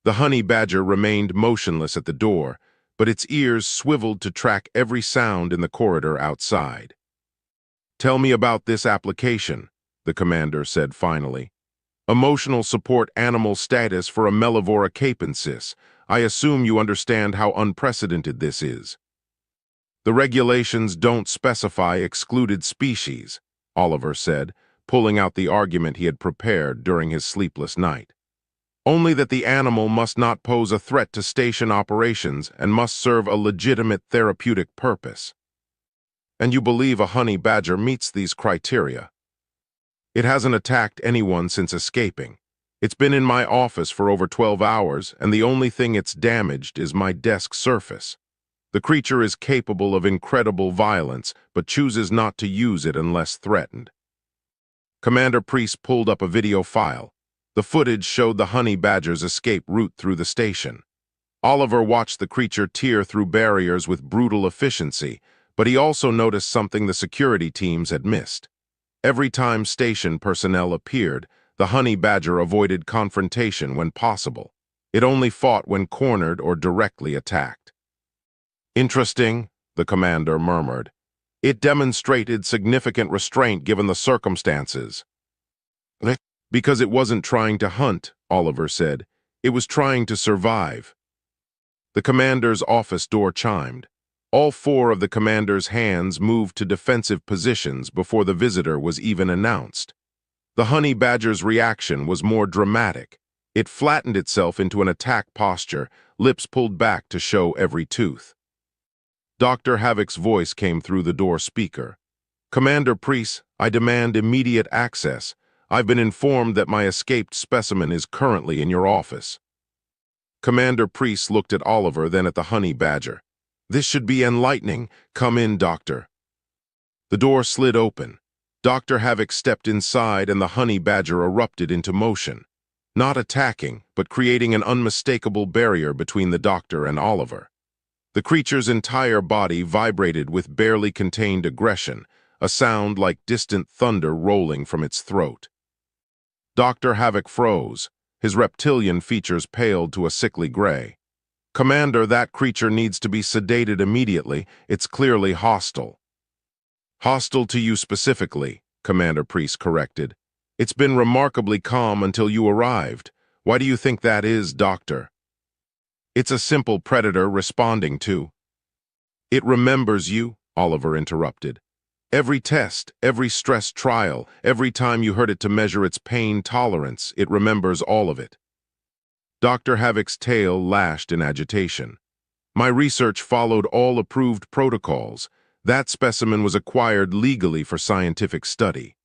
[SPEAKER 1] The honey badger remained motionless at the door, but its ears swiveled to track every sound in the corridor outside. "Tell me about this application," the commander said finally. "Emotional support animal status for a Mellivora capensis. I assume you understand how unprecedented this is." "The regulations don't specify excluded species," Oliver said, pulling out the argument he had prepared during his sleepless night. "Only that the animal must not pose a threat to station operations and must serve a legitimate therapeutic purpose." "And you believe a honey badger meets these criteria?" "It hasn't attacked anyone since escaping. It's been in my office for over 12 hours, and the only thing it's damaged is my desk surface. The creature is capable of incredible violence, but chooses not to use it unless threatened." Commander Priest pulled up a video file. The footage showed the honey badger's escape route through the station. Oliver watched the creature tear through barriers with brutal efficiency, but he also noticed something the security teams had missed. Every time station personnel appeared, the honey badger avoided confrontation when possible. It only fought when cornered or directly attacked. "Interesting," the commander murmured. It demonstrated significant restraint given the circumstances. Because it wasn't trying to hunt, Oliver said. It was trying to survive. The commander's office door chimed. All four of the commander's hands moved to defensive positions before the visitor was even announced. The honey badger's reaction was more dramatic. It flattened itself into an attack posture, lips pulled back to show every tooth. Dr. Havoc's voice came through the door speaker. "Commander Priest, I demand immediate access. I've been informed that my escaped specimen is currently in your office." Commander Priest looked at Oliver, then at the honey badger. "This should be enlightening. Come in, Doctor." The door slid open. Dr. Havoc stepped inside and the honey badger erupted into motion. Not attacking, but creating an unmistakable barrier between the doctor and Oliver. The creature's entire body vibrated with barely contained aggression, a sound like distant thunder rolling from its throat. Dr. Havoc froze. His reptilian features paled to a sickly gray. "Commander, that creature needs to be sedated immediately. It's clearly hostile." "Hostile to you specifically," Commander Priest corrected. "It's been remarkably calm until you arrived. Why do you think that is, Doctor?" "It's a simple predator responding to—" "It remembers you," Oliver interrupted. "Every test, every stress trial, every time you hurt it to measure its pain tolerance, it remembers all of it." Dr. Havoc's tail lashed in agitation. "My research followed all approved protocols. That specimen was acquired legally for scientific study."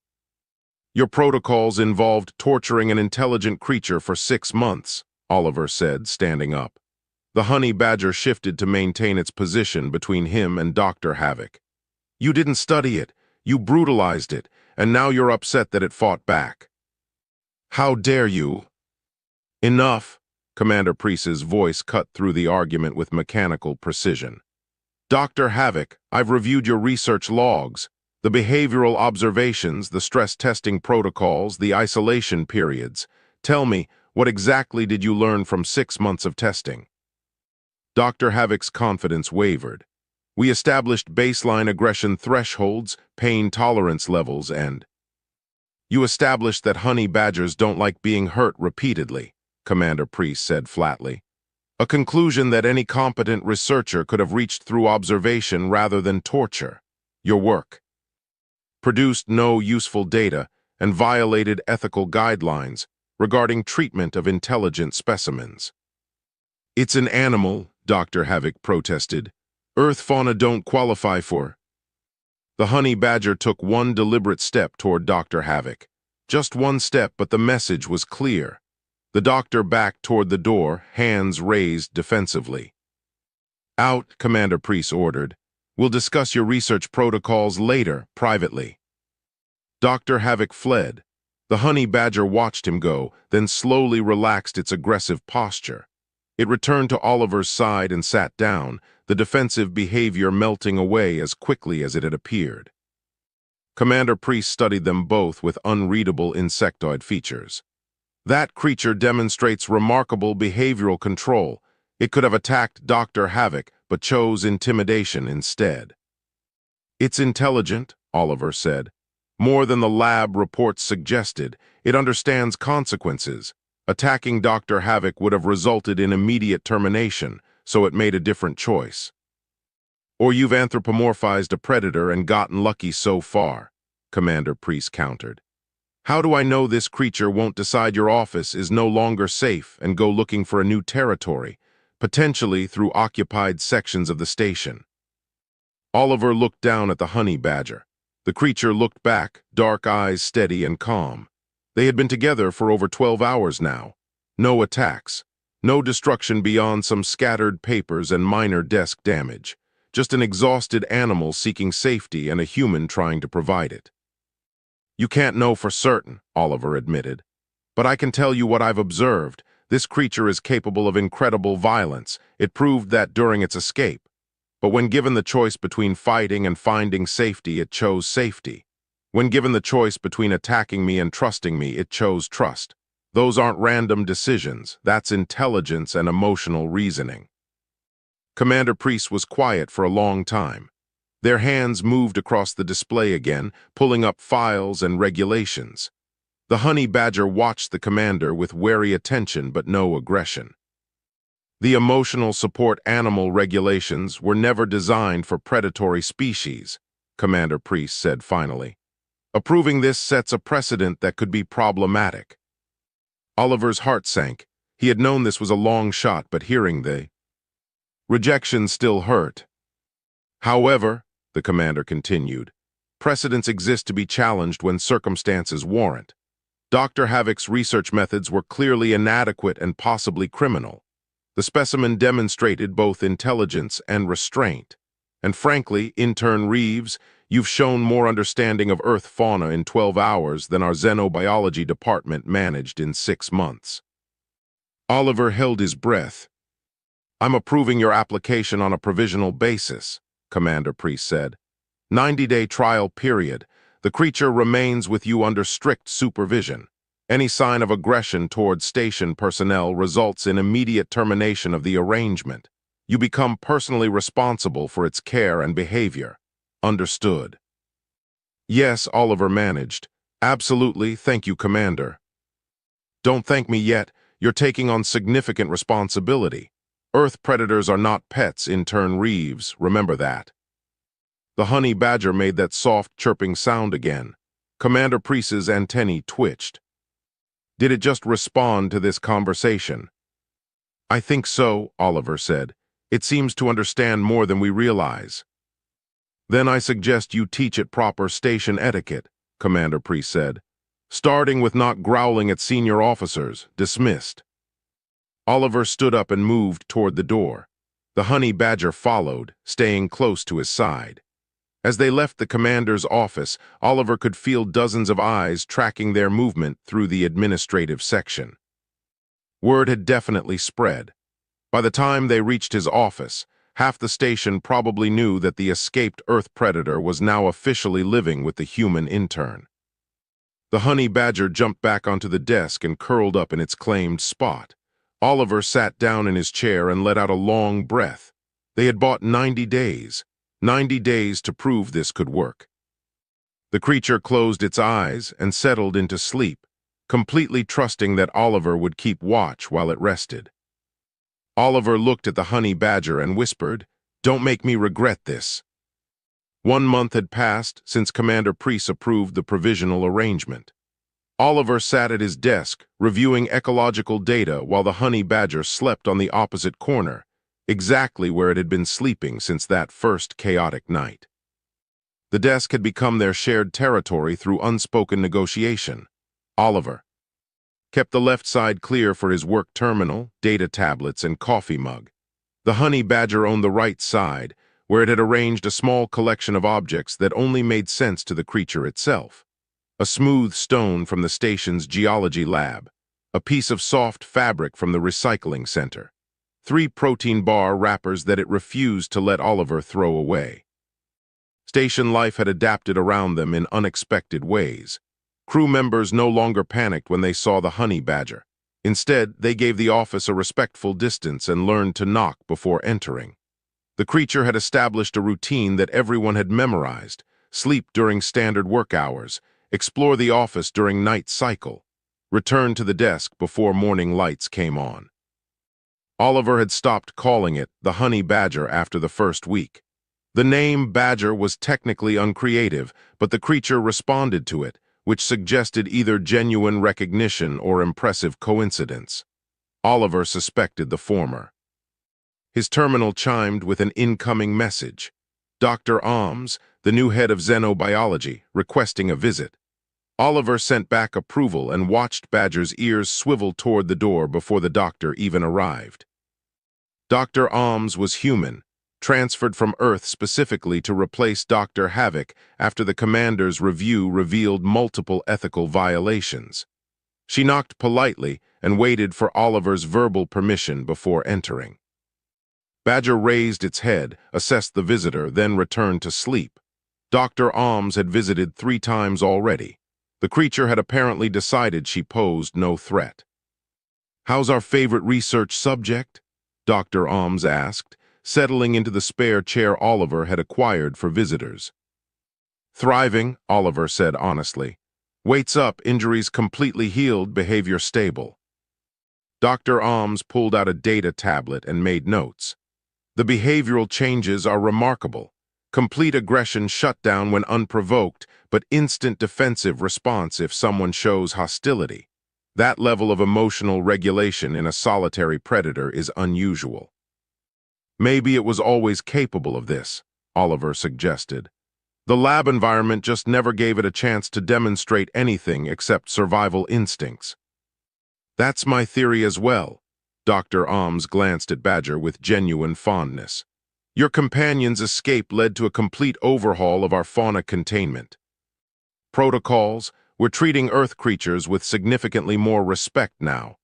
[SPEAKER 1] "Your protocols involved torturing an intelligent creature for 6 months, Oliver said, standing up. The honey badger shifted to maintain its position between him and Dr. Havoc. "You didn't study it, you brutalized it, and now you're upset that it fought back." "How dare you?" "Enough," Commander Priest's voice cut through the argument with mechanical precision. "Dr. Havoc, I've reviewed your research logs, the behavioral observations, the stress testing protocols, the isolation periods. Tell me, what exactly did you learn from 6 months of testing?" Dr. Havoc's confidence wavered. "We established baseline aggression thresholds, pain tolerance levels, and—" "You established that honey badgers don't like being hurt repeatedly," Commander Priest said flatly. "A conclusion that any competent researcher could have reached through observation rather than torture. Your work produced no useful data and violated ethical guidelines regarding treatment of intelligent specimens." "It's an animal," Dr. Havoc protested. "Earth fauna don't qualify for—" The honey badger took one deliberate step toward Dr. Havoc. Just one step, but the message was clear. The doctor backed toward the door, hands raised defensively. "Out," Commander Priest ordered. "We'll discuss your research protocols later, privately." Dr. Havoc fled. The honey badger watched him go, then slowly relaxed its aggressive posture. It returned to Oliver's side and sat down, the defensive behavior melting away as quickly as it had appeared. Commander Priest studied them both with unreadable insectoid features. "That creature demonstrates remarkable behavioral control. It could have attacked Dr. Havoc, but chose intimidation instead." "It's intelligent," Oliver said. "More than the lab reports suggested. It understands consequences. Attacking Dr. Havoc would have resulted in immediate termination, so it made a different choice." "Or you've anthropomorphized a predator and gotten lucky so far," Commander Priest countered. "How do I know this creature won't decide your office is no longer safe and go looking for a new territory, potentially through occupied sections of the station?" Oliver looked down at the honey badger. The creature looked back, dark eyes steady and calm. They had been together for over 12 hours now. No attacks. No destruction beyond some scattered papers and minor desk damage. Just an exhausted animal seeking safety and a human trying to provide it. "You can't know for certain," Oliver admitted. "But I can tell you what I've observed. This creature is capable of incredible violence. It proved that during its escape. But when given the choice between fighting and finding safety, it chose safety. When given the choice between attacking me and trusting me, it chose trust. Those aren't random decisions. That's intelligence and emotional reasoning." Commander Priest was quiet for a long time. Their hands moved across the display again, pulling up files and regulations. The honey badger watched the commander with wary attention but no aggression. The emotional support animal regulations were never designed for predatory species, Commander Priest said finally. Approving this sets a precedent that could be problematic. Oliver's heart sank. He had known this was a long shot, but hearing the rejection still hurt. However, the commander continued, precedents exist to be challenged when circumstances warrant. Dr. Havoc's research methods were clearly inadequate and possibly criminal. The specimen demonstrated both intelligence and restraint. And frankly, Intern Reeves, you've shown more understanding of Earth fauna in 12 hours than our xenobiology department managed in 6 months. Oliver held his breath. I'm approving your application on a provisional basis, Commander Priest said. 90-day trial period. The creature remains with you under strict supervision. Any sign of aggression towards station personnel results in immediate termination of the arrangement. You become personally responsible for its care and behavior. Understood. Yes, Oliver managed. Absolutely, thank you, Commander. Don't thank me yet. You're taking on significant responsibility. Earth predators are not pets, Intern Reeves, remember that. The honey badger made that soft, chirping sound again. Commander Priest's antennae twitched. Did it just respond to this conversation? I think so, Oliver said. It seems to understand more than we realize. Then I suggest you teach it proper station etiquette, Commander Priest said. Starting with not growling at senior officers, dismissed. Oliver stood up and moved toward the door. The honey badger followed, staying close to his side. As they left the commander's office, Oliver could feel dozens of eyes tracking their movement through the administrative section. Word had definitely spread. By the time they reached his office, half the station probably knew that the escaped Earth predator was now officially living with the human intern. The honey badger jumped back onto the desk and curled up in its claimed spot. Oliver sat down in his chair and let out a long breath. They had bought 90 days. 90 days to prove this could work. The creature closed its eyes and settled into sleep, completely trusting that Oliver would keep watch while it rested. Oliver looked at the honey badger and whispered, "Don't make me regret this." 1 month had passed since Commander Priest approved the provisional arrangement. Oliver sat at his desk, reviewing ecological data while the honey badger slept on the opposite corner, exactly where it had been sleeping since that first chaotic night. The desk had become their shared territory through unspoken negotiation. Oliver kept the left side clear for his work terminal, data tablets, and coffee mug. The honey badger owned the right side, where it had arranged a small collection of objects that only made sense to the creature itself. A smooth stone from the station's geology lab, a piece of soft fabric from the recycling center, 3 protein bar wrappers that it refused to let Oliver throw away. Station life had adapted around them in unexpected ways. Crew members no longer panicked when they saw the honey badger. Instead, they gave the office a respectful distance and learned to knock before entering. The creature had established a routine that everyone had memorized: sleep during standard work hours, explore the office during night cycle, return to the desk before morning lights came on. Oliver had stopped calling it the honey badger after the first week. The name badger was technically uncreative, but the creature responded to it, which suggested either genuine recognition or impressive coincidence. Oliver suspected the former. His terminal chimed with an incoming message. Dr. Ahmes, the new head of xenobiology, requesting a visit. Oliver sent back approval and watched Badger's ears swivel toward the door before the doctor even arrived. Dr. Ahmes was human, transferred from Earth specifically to replace Dr. Havoc after the commander's review revealed multiple ethical violations. She knocked politely and waited for Oliver's verbal permission before entering. Badger raised its head, assessed the visitor, then returned to sleep. Dr. Ahmes had visited 3 times already. The creature had apparently decided she posed no threat. "How's our favorite research subject?" Dr. Ahmes asked, settling into the spare chair Oliver had acquired for visitors. "Thriving," Oliver said honestly. "Weights up, injuries completely healed, behavior stable." Dr. Alms pulled out a data tablet and made notes. "The behavioral changes are remarkable. Complete aggression shutdown when unprovoked, but instant defensive response if someone shows hostility. That level of emotional regulation in a solitary predator is unusual." "Maybe it was always capable of this," Oliver suggested. "The lab environment just never gave it a chance to demonstrate anything except survival instincts." "That's my theory as well." Dr. Alms glanced at Badger with genuine fondness. "Your companion's escape led to a complete overhaul of our fauna containment. Protocols, we're treating Earth creatures with significantly more respect now.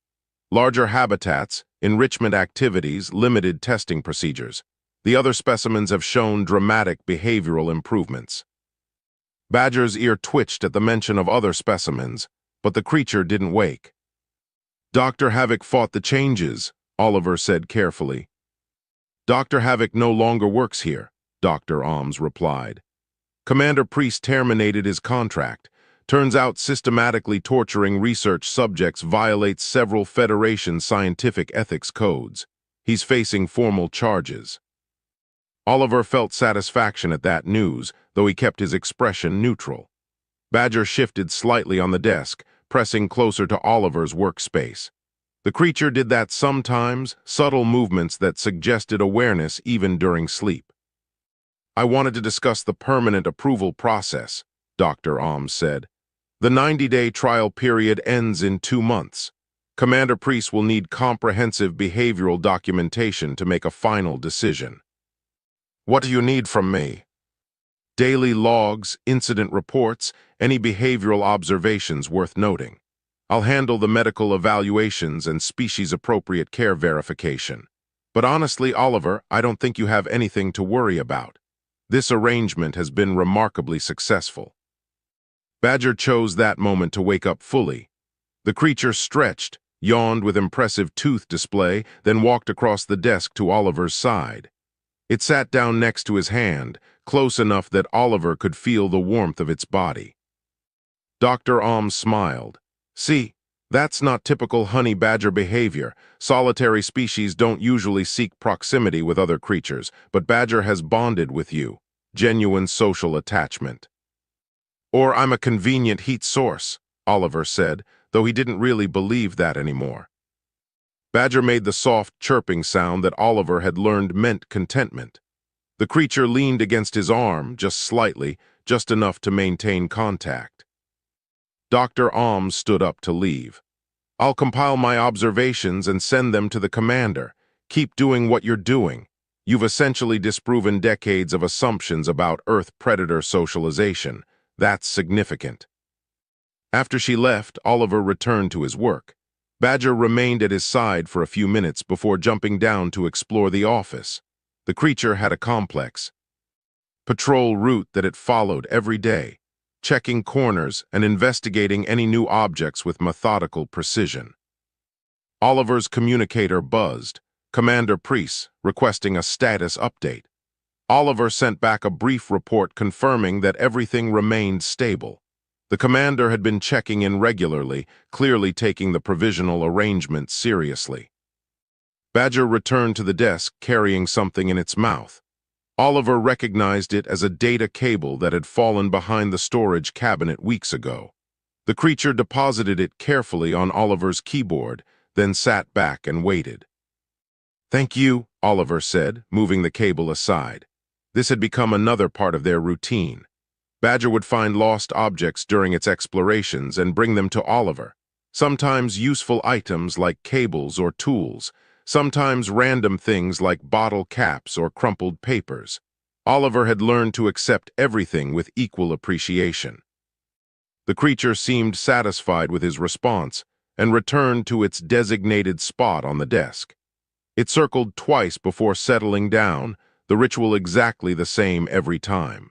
[SPEAKER 1] Larger habitats, enrichment activities, limited testing procedures. The other specimens have shown dramatic behavioral improvements." Badger's ear twitched at the mention of other specimens, but the creature didn't wake. "Dr. Havoc fought the changes," Oliver said carefully. "Dr. Havoc no longer works here," Dr. Alms replied. "Commander Priest terminated his contract. Turns out systematically torturing research subjects violates several Federation scientific ethics codes. He's facing formal charges." Oliver felt satisfaction at that news, though he kept his expression neutral. Badger shifted slightly on the desk, pressing closer to Oliver's workspace. The creature did that sometimes, subtle movements that suggested awareness even during sleep. "I wanted to discuss the permanent approval process," Dr. Alms said. "The 90-day trial period ends in 2 months. Commander Priest will need comprehensive behavioral documentation to make a final decision." "What do you need from me?" "Daily logs, incident reports, any behavioral observations worth noting. I'll handle the medical evaluations and species-appropriate care verification. But honestly, Oliver, I don't think you have anything to worry about. This arrangement has been remarkably successful." Badger chose that moment to wake up fully. The creature stretched, yawned with impressive tooth display, then walked across the desk to Oliver's side. It sat down next to his hand, close enough that Oliver could feel the warmth of its body. Dr. Alms smiled. "See, that's not typical honey badger behavior. Solitary species don't usually seek proximity with other creatures, but Badger has bonded with you. Genuine social attachment." "Or I'm a convenient heat source," Oliver said, though he didn't really believe that anymore. Badger made the soft chirping sound that Oliver had learned meant contentment. The creature leaned against his arm, just slightly, just enough to maintain contact. Dr. Alms stood up to leave. "I'll compile my observations and send them to the commander. Keep doing what you're doing. You've essentially disproven decades of assumptions about Earth predator socialization. That's significant." After she left, Oliver returned to his work. Badger remained at his side for a few minutes before jumping down to explore the office. The creature had a complex patrol route that it followed every day, checking corners and investigating any new objects with methodical precision. Oliver's communicator buzzed, Commander Priest, requesting a status update. Oliver sent back a brief report confirming that everything remained stable. The commander had been checking in regularly, clearly taking the provisional arrangement seriously. Badger returned to the desk carrying something in its mouth. Oliver recognized it as a data cable that had fallen behind the storage cabinet weeks ago. The creature deposited it carefully on Oliver's keyboard, then sat back and waited. "Thank you," Oliver said, moving the cable aside. This had become another part of their routine. Badger would find lost objects during its explorations and bring them to Oliver. Sometimes useful items like cables or tools, sometimes random things like bottle caps or crumpled papers. Oliver had learned to accept everything with equal appreciation. The creature seemed satisfied with his response and returned to its designated spot on the desk. It circled twice before settling down, the ritual exactly the same every time.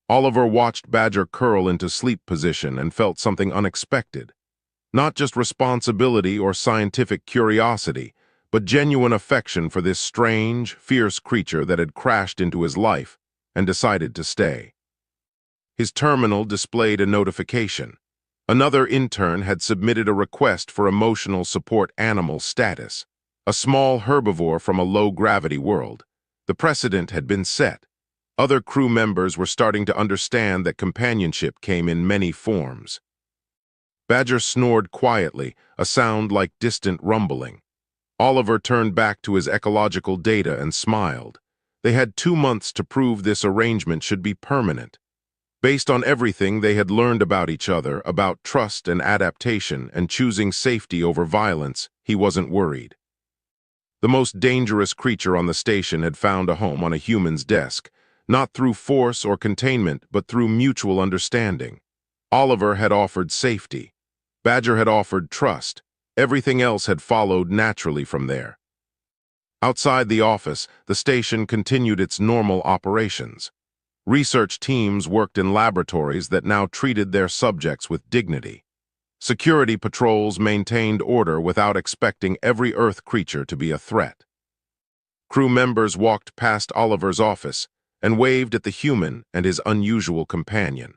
[SPEAKER 1] Oliver watched Badger curl into sleep position and felt something unexpected. Not just responsibility or scientific curiosity, but genuine affection for this strange, fierce creature that had crashed into his life and decided to stay. His terminal displayed a notification. Another intern had submitted a request for emotional support animal status, a small herbivore from a low-gravity world. The precedent had been set. Other crew members were starting to understand that companionship came in many forms. Badger snored quietly, a sound like distant rumbling. Oliver turned back to his ecological data and smiled. They had 2 months to prove this arrangement should be permanent. Based on everything they had learned about each other, about trust and adaptation and choosing safety over violence, he wasn't worried. The most dangerous creature on the station had found a home on a human's desk, not through force or containment, but through mutual understanding. Oliver had offered safety. Badger had offered trust. Everything else had followed naturally from there. Outside the office, the station continued its normal operations. Research teams worked in laboratories that now treated their subjects with dignity. Security patrols maintained order without expecting every Earth creature to be a threat. Crew members walked past Oliver's office and waved at the human and his unusual companion.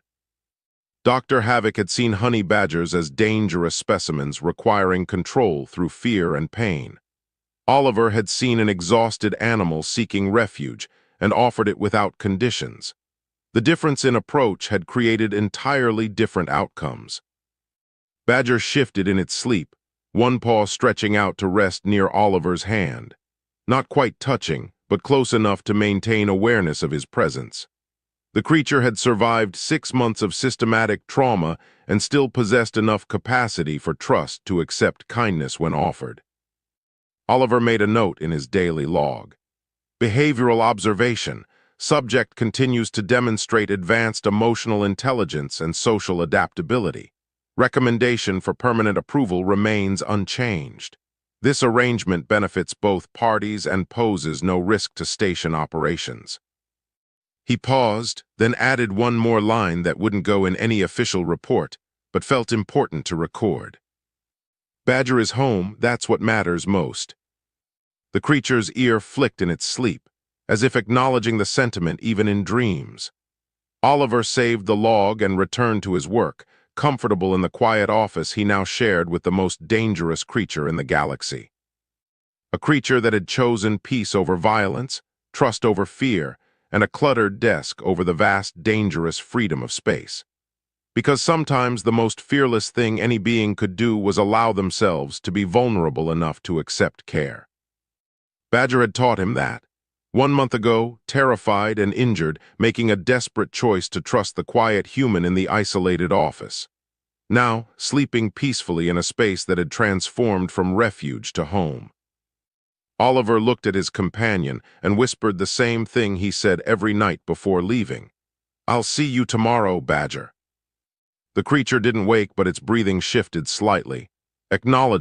[SPEAKER 1] Dr. Havoc had seen honey badgers as dangerous specimens requiring control through fear and pain. Oliver had seen an exhausted animal seeking refuge and offered it without conditions. The difference in approach had created entirely different outcomes. Badger shifted in its sleep, one paw stretching out to rest near Oliver's hand. Not quite touching, but close enough to maintain awareness of his presence. The creature had survived 6 months of systematic trauma and still possessed enough capacity for trust to accept kindness when offered. Oliver made a note in his daily log. Behavioral observation. Subject continues to demonstrate advanced emotional intelligence and social adaptability. Recommendation for permanent approval remains unchanged. This arrangement benefits both parties and poses no risk to station operations. He paused, then added one more line that wouldn't go in any official report, but felt important to record. Badger is home, that's what matters most. The creature's ear flicked in its sleep, as if acknowledging the sentiment even in dreams. Oliver saved the log and returned to his work, comfortable in the quiet office he now shared with the most dangerous creature in the galaxy. A creature that had chosen peace over violence, trust over fear, and a cluttered desk over the vast, dangerous freedom of space. Because sometimes the most fearless thing any being could do was allow themselves to be vulnerable enough to accept care. Badger had taught him that. 1 month ago, terrified and injured, making a desperate choice to trust the quiet human in the isolated office. Now, sleeping peacefully in a space that had transformed from refuge to home. Oliver looked at his companion and whispered the same thing he said every night before leaving. "I'll see you tomorrow, Badger." The creature didn't wake, but its breathing shifted slightly. Acknowledgement